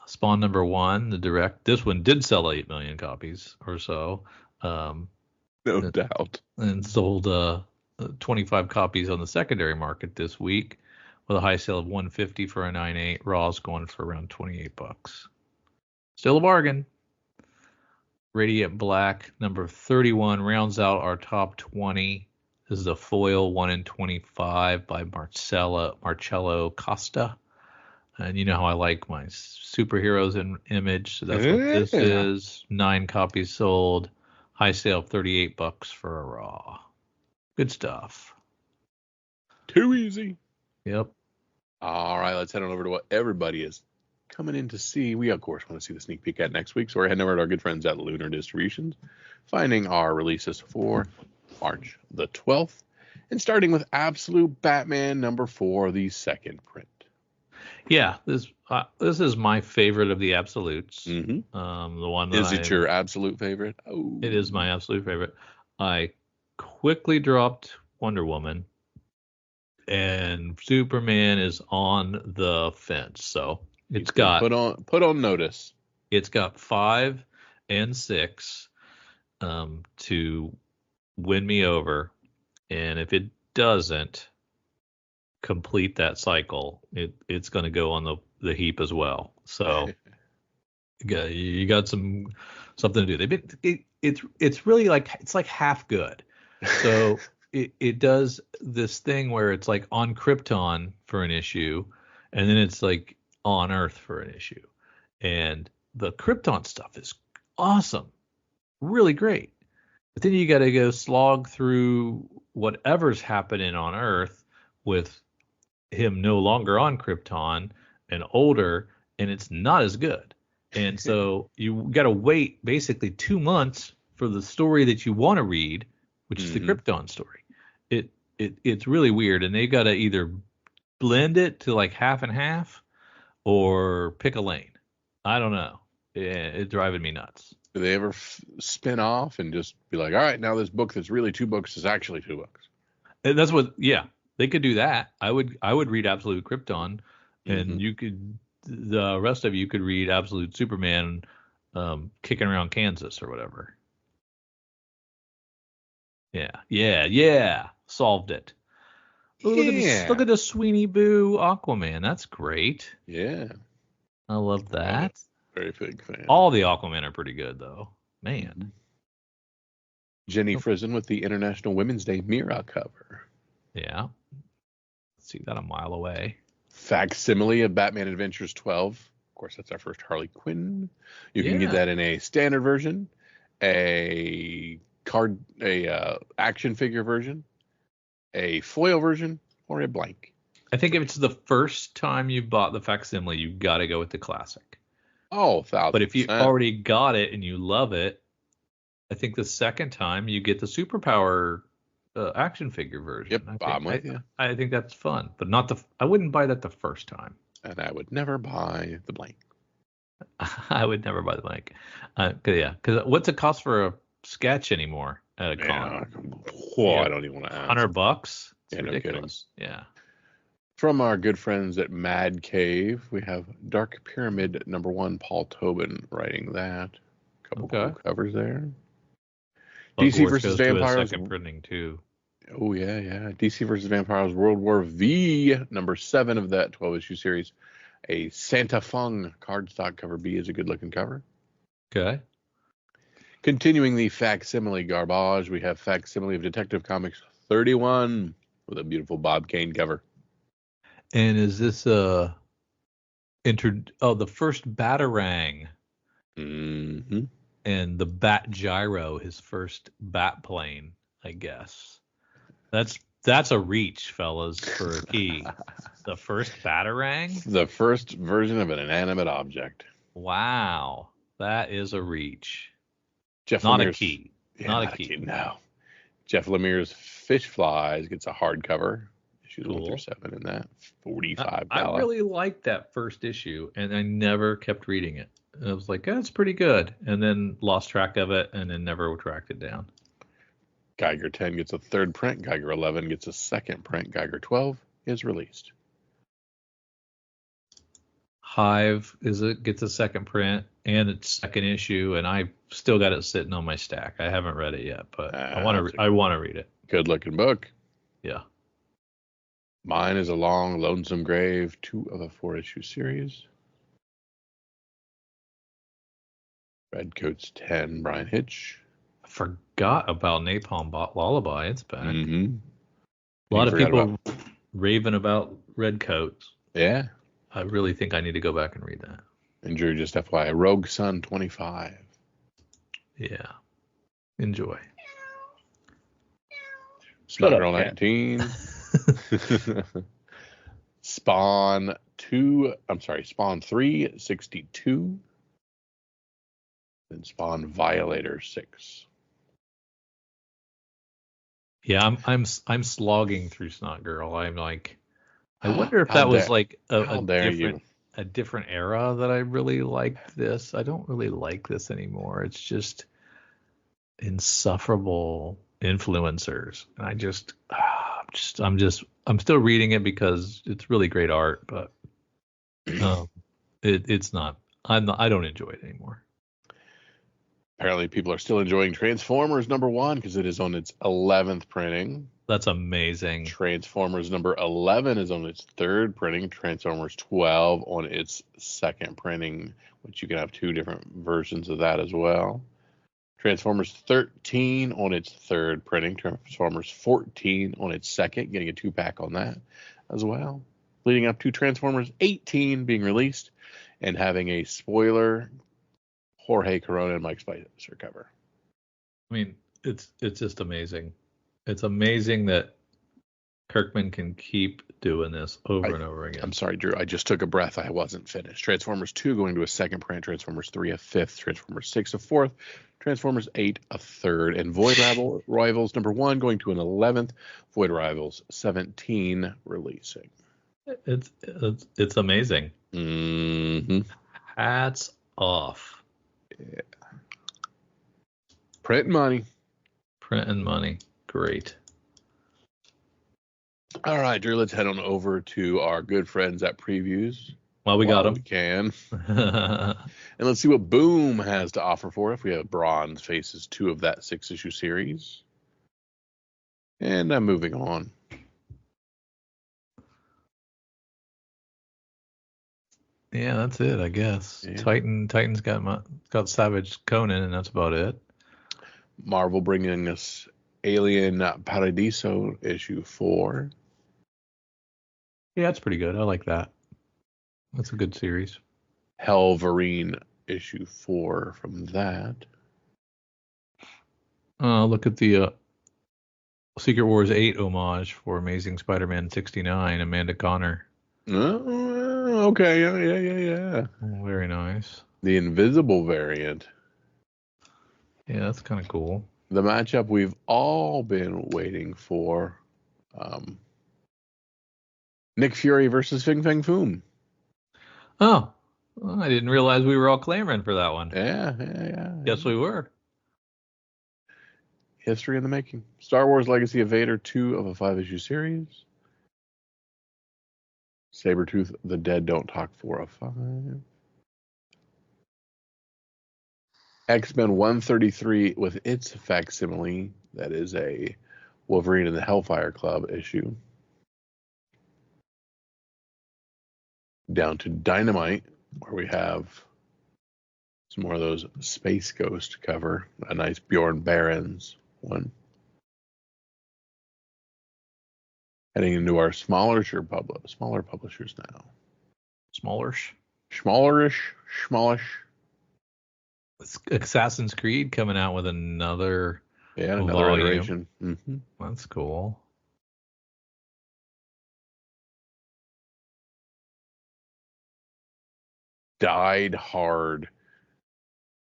Spawn #1, the direct. This one did sell 8 million copies or so. No doubt. And sold 25 copies on the secondary market this week, with a high sale of $150 for a 9.8. Raw's going for around $28. Still a bargain. Radiant Black #31 rounds out our top 20. This is a foil 1 in 25 by Marcello Costa. And you know how I like my superheroes in Image. So that's what this is. 9 copies sold. High sale of $38 for a Raw. Good stuff. Too easy. Yep. All right, let's head on over to what everybody is coming in to see. We, of course, want to see the sneak peek at next week. So we're heading over to our good friends at Lunar Distributions, finding our releases for March the 12th, and starting with Absolute Batman #4, the second print. Yeah, this is my favorite of the absolutes. Mm-hmm. The one that is it your absolute favorite? Oh, it is my absolute favorite. I quickly dropped Wonder Woman, and Superman is on the fence. So it's got put on notice. It's got 5 and 6 to win me over, and if it doesn't complete that cycle, it's going to go on the heap as well. So you got something to do. It's really like it's like half good. So it does this thing where it's like on Krypton for an issue, and then it's like on Earth for an issue, and the Krypton stuff is awesome, really great. But then you got to go slog through whatever's happening on Earth with him no longer on Krypton and older, and it's not as good. And so you got to wait basically 2 months for the story that you want to read, which is the Krypton story. It's really weird, and they got to either blend it to like half and half, or pick a lane. I don't know. It's driving me nuts. Do they ever spin off and just be like, all right, now this book that's really 2 books is actually 2 books? And that's what, yeah, they could do that. I would read Absolute Krypton, and you could, the rest of you could read Absolute Superman, kicking around Kansas or whatever. Yeah. Solved it. Oh, look at the Sweeney Boo Aquaman. That's great. Yeah. I love that. Very big fan. All the Aquaman are pretty good, though. Man. Jenny Frison with the International Women's Day Mira cover. Yeah. See that a mile away. Facsimile of Batman Adventures 12. Of course, that's our first Harley Quinn. You can get that in a standard version, a action figure version, a foil version, or a blank. I think if it's the first time you bought the facsimile, you got to go with the classic. Oh, 1,000%. But if you already got it and you love it, I think the second time you get the superpower action figure version. Yep, I'm with you. I think that's fun, but I wouldn't buy that the first time. And I would never buy the blank. I would never buy the blank. Because what's the cost for a sketch anymore at a con? I don't even want to ask. $100? It's ridiculous. No kidding. Yeah. From our good friends at Mad Cave, we have Dark Pyramid #1, Paul Tobin writing that. A couple cool covers there. DC versus Vampires. Second printing too. Oh yeah. DC versus Vampires World War V, #7 of that 12-issue series. A Santa Fung cardstock cover B is a good looking cover. Okay. Continuing the facsimile garbage, we have Facsimile of Detective Comics 31 with a beautiful Bob Kane cover. And is this the first Batarang? Mm-hmm. And the Bat Gyro, his first bat plane, I guess. That's a reach, fellas, for a key. The first Batarang? The first version of an inanimate object. Wow. That is a reach. Not a key. Yeah, not a key. No. Jeff Lemire's Fish Flies gets a hardcover. Issues 1 through 7 in that. $45. I really liked that first issue, and I never kept reading it. I was like, that's pretty good. And then lost track of it, and then never tracked it down. Geiger 10 gets a 3rd print. Geiger 11 gets a 2nd print. Geiger 12 is released. Hive gets a 2nd print and its 2nd issue, and I still got it sitting on my stack. I haven't read it yet, but I want to read it. Good looking book. Yeah. Mine is a long, lonesome grave, 2 of a 4-issue series. Redcoats 10, Brian Hitch. I forgot about Napalm Lullaby. It's back. Mm-hmm. A lot of people raving about Redcoats. Yeah. I really think I need to go back and read that. And Drew, just FYI, Rogue Sun 25. Yeah. Enjoy. Snot Girl 19. Spawn 3, 62. And Spawn Violator 6. Yeah, I'm slogging through Snot Girl. I'm like, I wonder if that was like a different era that I really liked this. I don't really like this anymore. It's just insufferable influencers, and I'm still reading it because it's really great art, but it's not. I don't enjoy it anymore. Apparently, people are still enjoying Transformers #1 because it is on its 11th printing. That's amazing. Transformers #11 is on its 3rd printing. Transformers 12 on its 2nd printing, which you can have 2 different versions of that as well. Transformers 13 on its 3rd printing. Transformers 14 on its 2nd, getting a 2-pack on that as well. Leading up to Transformers 18 being released and having a spoiler Jorge Corona and Mike Spicer cover. I mean, it's just amazing. It's amazing that Kirkman can keep doing this over and over again. I'm sorry, Drew. I just took a breath. I wasn't finished. Transformers 2 going to a 2nd print. Transformers 3 a 5th. Transformers 6 a 4th. Transformers 8 a 3rd. And Void Rivals #1 going to an 11th. Void Rivals 17 releasing. It's amazing. Mm-hmm. Hats off. Yeah. Printing money. Printing money. Great. All right, Drew, let's head on over to our good friends at Previews. Well, we got them. We can. And let's see what Boom has to offer for us. We have Bronze Faces 2 of that 6-issue series. And I'm moving on. Yeah, that's it, I guess. Yeah. Titan's got Savage Conan, and that's about it. Marvel bringing us Alien Paradiso issue 4. Yeah, that's pretty good. I like that. That's a good series. Helverine issue 4 from that. Look at the Secret Wars 8 homage for Amazing Spider-Man 69, Amanda Connor. Oh, okay. Yeah. Oh, very nice. The invisible variant. Yeah, that's kind of cool. The matchup we've all been waiting for. Nick Fury versus Fing Fang Foom. Oh, I didn't realize we were all clamoring for that one. Yeah. Yes, we were. History in the making. Star Wars Legacy of Vader 2 of a 5-issue series. Sabretooth, The Dead Don't Talk 4 of 5. X-Men 133 with its facsimile. That is a Wolverine and the Hellfire Club issue. Down to Dynamite, where we have some more of those Space Ghost cover. A nice Bjorn Barons one. Heading into our smallish publishers now. Smallish. Assassin's Creed coming out with another iteration. Mm-hmm. That's cool. Died Hard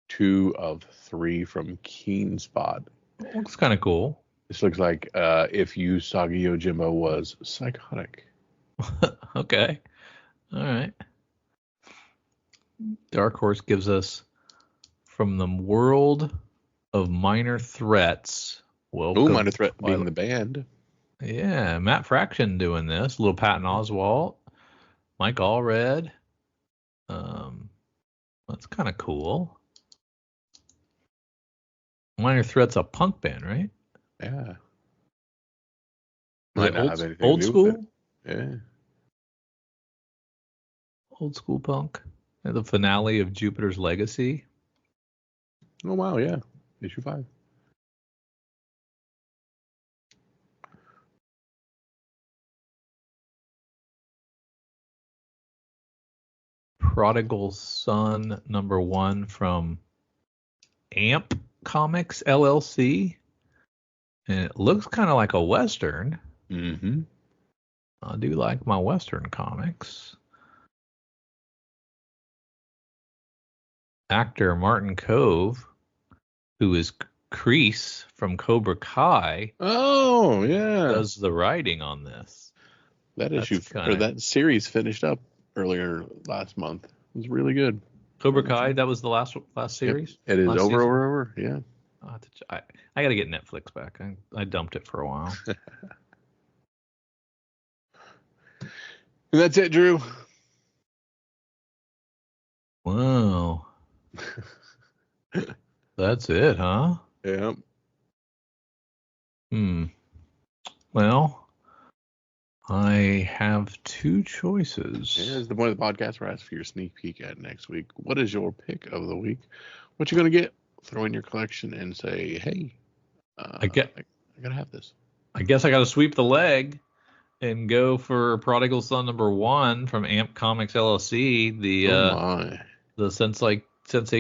2 of 3 from Keen Spot. Looks kind of cool. This looks like if Usagi Yojimbo was psychotic. Okay. All right. Dark Horse gives us From the World of Minor Threats. Welcome. Minor Threat being the band. Yeah, Matt Fraction doing this. Little Patton Oswalt, Mike Allred. That's kind of cool. Minor Threat's a punk band, right? Yeah. Might not have anything old school? Yeah. Old school punk. And the finale of Jupiter's Legacy. Oh, wow, yeah. Issue 5. Prodigal Son #1 from Amp Comics LLC. And it looks kind of like a Western. Mm-hmm. I do like my Western comics. Actor Martin Kove, who is Kreese from Cobra Kai. Oh, yeah. Does the writing on this. That series finished up earlier last month. It was really good. Cobra Kai, that was the last series? Yep. It is over, yeah. I got to get Netflix back. I dumped it for a while. And that's it, Drew. Wow. That's it, huh? Yep. Well, I have two choices. Yeah, this is the point of the podcast where I ask for your sneak peek at next week. What is your pick of the week? What you going to get? Throw in your collection and say, hey, I gotta have this. I guess I gotta sweep the leg and go for Prodigal Son #1 from Amp Comics LLC, the Sensei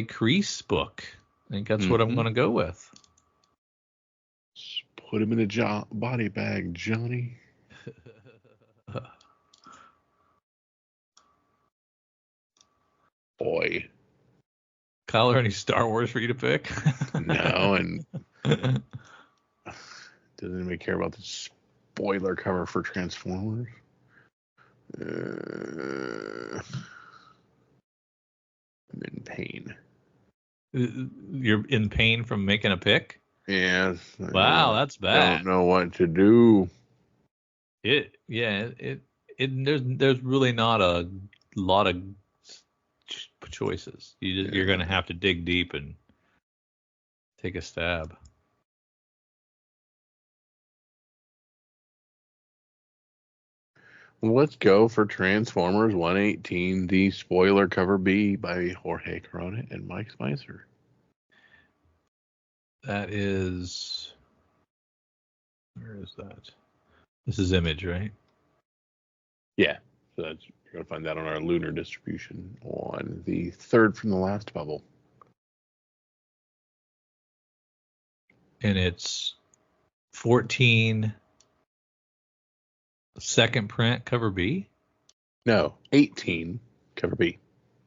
Kreese book. I think that's what I'm gonna go with. Just put him in a body bag, Johnny. Boy. Kyle, are any Star Wars for you to pick? No, and doesn't anybody care about the spoiler cover for Transformers? pain. You're in pain from making a pick? Yes. Wow, that's bad. Don't know what to do. There's really not a lot of choices. You're going to have to dig deep and take a stab. Let's go for Transformers 118, the spoiler cover B by Jorge Corona and Mike Spicer. That is... Where is that? This is Image, right? Yeah. So you're going to find that on our lunar distribution on the third from the last bubble. And it's 14 second print cover B? No, 18 cover B.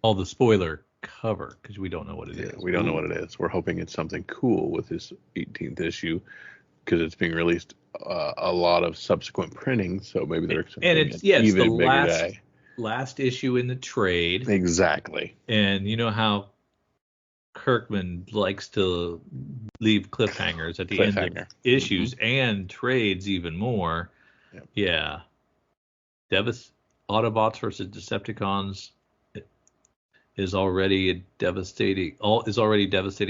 Oh, the spoiler cover, because we don't know what it is. We don't know what it is. We're hoping it's something cool with this 18th issue, because it's being released a lot of subsequent printing, so maybe they're expecting it's the last issue in the trade. Exactly. And you know how Kirkman likes to leave cliffhangers at the end of issues and trades even more. Yep. Yeah. Autobots versus Decepticons is already devastating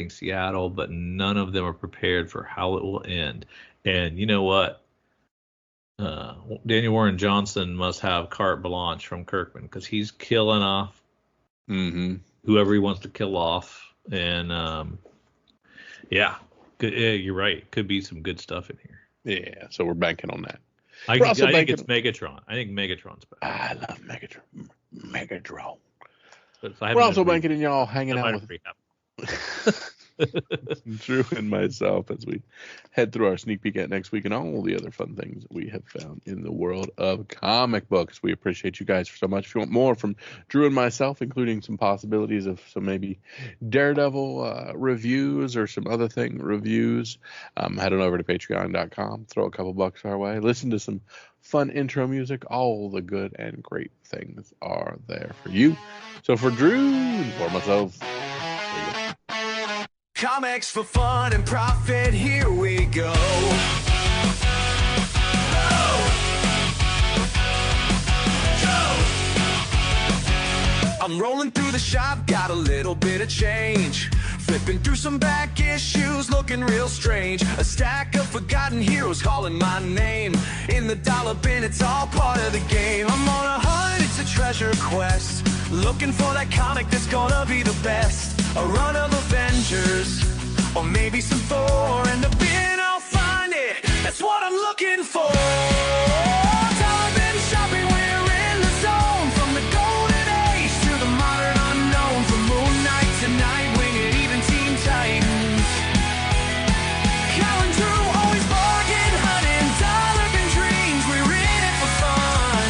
Seattle, but none of them are prepared for how it will end. And you know what? Daniel Warren Johnson must have carte blanche from Kirkman, because he's killing off whoever he wants to kill off. And you're right. Could be some good stuff in here. Yeah, so we're banking on that. I think it's Megatron. I think Megatron's better. I love Megatron. We're also banking on y'all hanging out with Drew and myself as we head through our sneak peek at next week and all the other fun things that we have found in the world of comic books. We appreciate you guys so much. If you want more from Drew and myself, including some possibilities of some maybe Daredevil reviews or some other thing reviews, head on over to patreon.com, throw a couple bucks our way, listen to some fun intro music. All the good and great things are there for you. So for Drew and for myself, comics for fun and profit, here we go. I'm rolling through the shop, got a little bit of change. Flipping through some back issues, looking real strange. A stack of forgotten heroes calling my name. In the dollar bin, it's all part of the game. I'm on a hunt, it's a treasure quest. Looking for that comic that's gonna be the best. A run of Avengers, or maybe some Thor. In the bin, I'll find it, that's what I'm looking for. Television shopping, we're in the zone. From the golden age to the modern unknown. From Moon Knight to Nightwing and even Teen Titans. Cal and Drew always bargain hunting. Dollar bin dreams, we're in it for fun.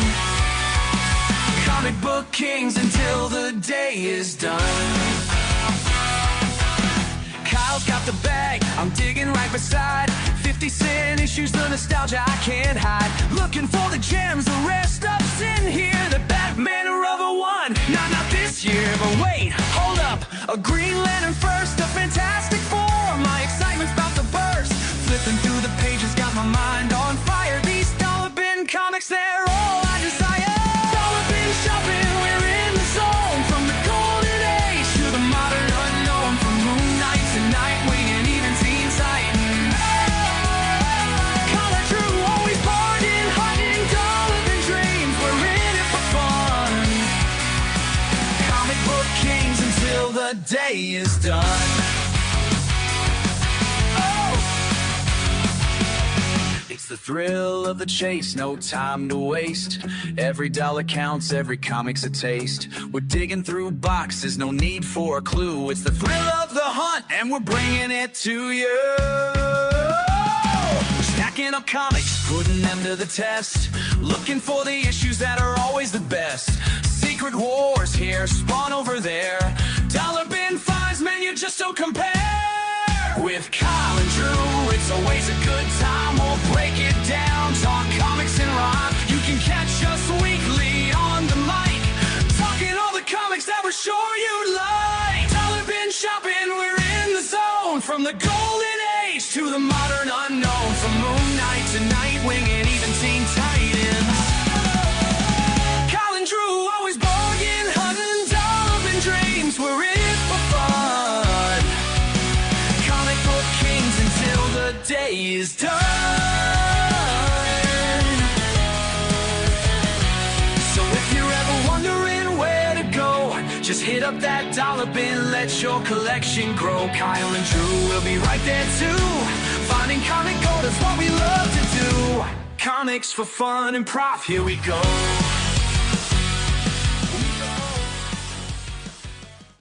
Comic book kings until the day is done. Kyle's got the bag, I'm digging right beside. 50-cent issues, the nostalgia I can't hide. Looking for the gems, the rare stuff's in here. The Batman Rover one, not this year. But wait, hold up, a Green Lantern first, a Fantastic Four. My excitement's about to burst. Flipping through the pages, got my mind on fire. These dollar bin comics, they're all I desire. Dollar bin shopping, we're in the zone. From the golden age to the modern unknown. From Moon Knight to Nightwing and even Teen Titans. Color Drew always bargain hunting. Dollar bin dreams, we're in it for fun. Comic book kings until the day is done. It's the thrill of the chase, no time to waste. Every dollar counts, every comic's a taste. We're digging through boxes, no need for a clue. It's the thrill of the hunt, and we're bringing it to you. We're stacking up comics, putting them to the test. Looking for the issues that are always the best. Secret wars here, spawn over there. Dollar bin finds, man, you just don't compare. With Kyle and Drew, it's always a good time. We'll break it down, talk comics and rhyme. You can catch us weekly on the mic, talking all the comics that we're sure you like. day is done. So if you're ever wondering where to go, just hit up that dollar bin, let your collection grow. Kyle and Drew will be right there too. Finding comic gold is what we love to do. Comics for fun and prof, here we go.